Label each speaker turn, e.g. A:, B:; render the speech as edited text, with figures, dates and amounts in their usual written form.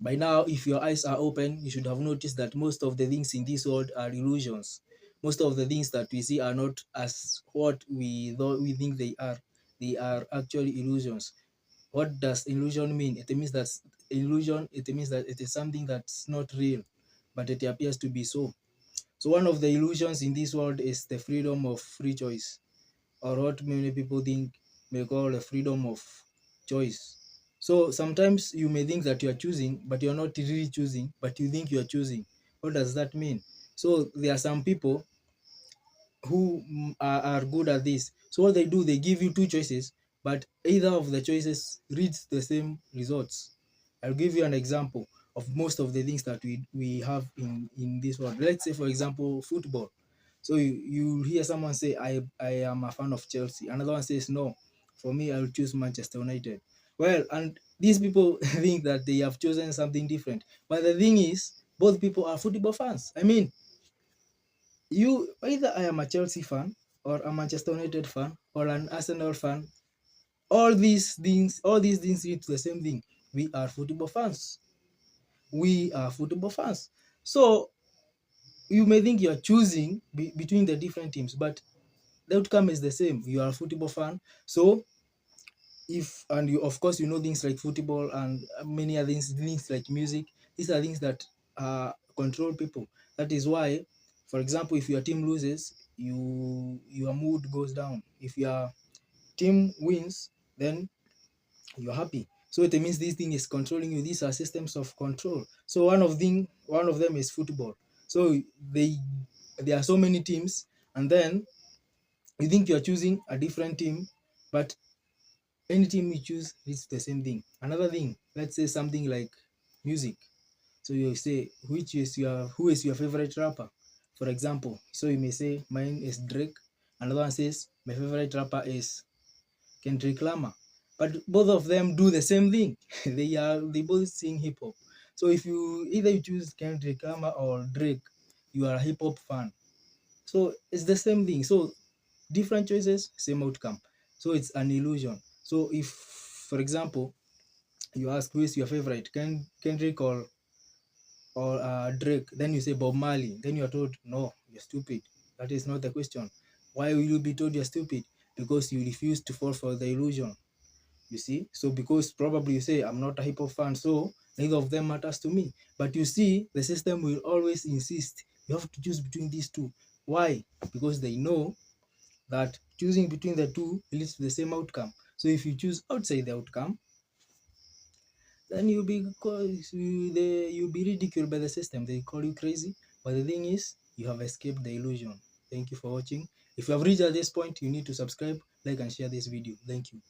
A: By now, if your eyes are open, you should have noticed that most of the things in this world are illusions. Most of the things that we see are not as what we think they are. They are actually illusions. What does illusion mean? It means that it is something that's not real, but it appears to be so. So one of the illusions in this world is the freedom of free choice, or what many people think may call the freedom of choice. So sometimes you may think that you are choosing, but you're not really choosing, but you think you are choosing. What does that mean? So there are some people who are good at this. So what they do, they give you two choices, but either of the choices reads the same results. I'll give you an example of most of the things that we have in this world. Let's say, for example, football. So you hear someone say, I am a fan of Chelsea. Another one says, no, for me, I will choose Manchester United. Well, and these people think that they have chosen something different. But the thing is, both people are football fans. I mean, you either I am a Chelsea fan or a Manchester United fan or an Arsenal fan. All these things lead to the same thing. We are football fans. We are football fans. So you may think you are choosing between the different teams, but the outcome is the same. You are a football fan. So if and you of course you know things like football and many other things like music. These are things that control people. That is why, for example, if your team loses, your mood goes down. If your team wins, then you're happy. So it means this thing is controlling you. These are systems of control. So one of them is football. So they there are so many teams, and then you think you are choosing a different team, but any team you choose, it's the same thing. Another thing, let's say something like music. So you say who is your favorite rapper, for example. So you may say mine is Drake. Another one says my favorite rapper is Kendrick Lamar. But both of them do the same thing. They both sing hip hop. So if you either you choose Kendrick Lamar or Drake, you are a hip hop fan. So it's the same thing. So different choices, same outcome. So it's an illusion. So if, for example, you ask who is your favorite, Kendrick or Drake, then you say Bob Marley, then you are told no, you're stupid. That is not the question. Why will you be told you're stupid? Because you refuse to fall for the illusion. You see, so because probably you say I'm not a hip hop fan, so neither of them matters to me. But you see, the system will always insist you have to choose between these two. Why? Because they know that choosing between the two leads to the same outcome. So if you choose outside the outcome, then you'll be ridiculed by the system. They call you crazy. But the thing is, you have escaped the illusion. Thank you for watching. If you have reached at this point, you need to subscribe, like, and share this video. Thank you.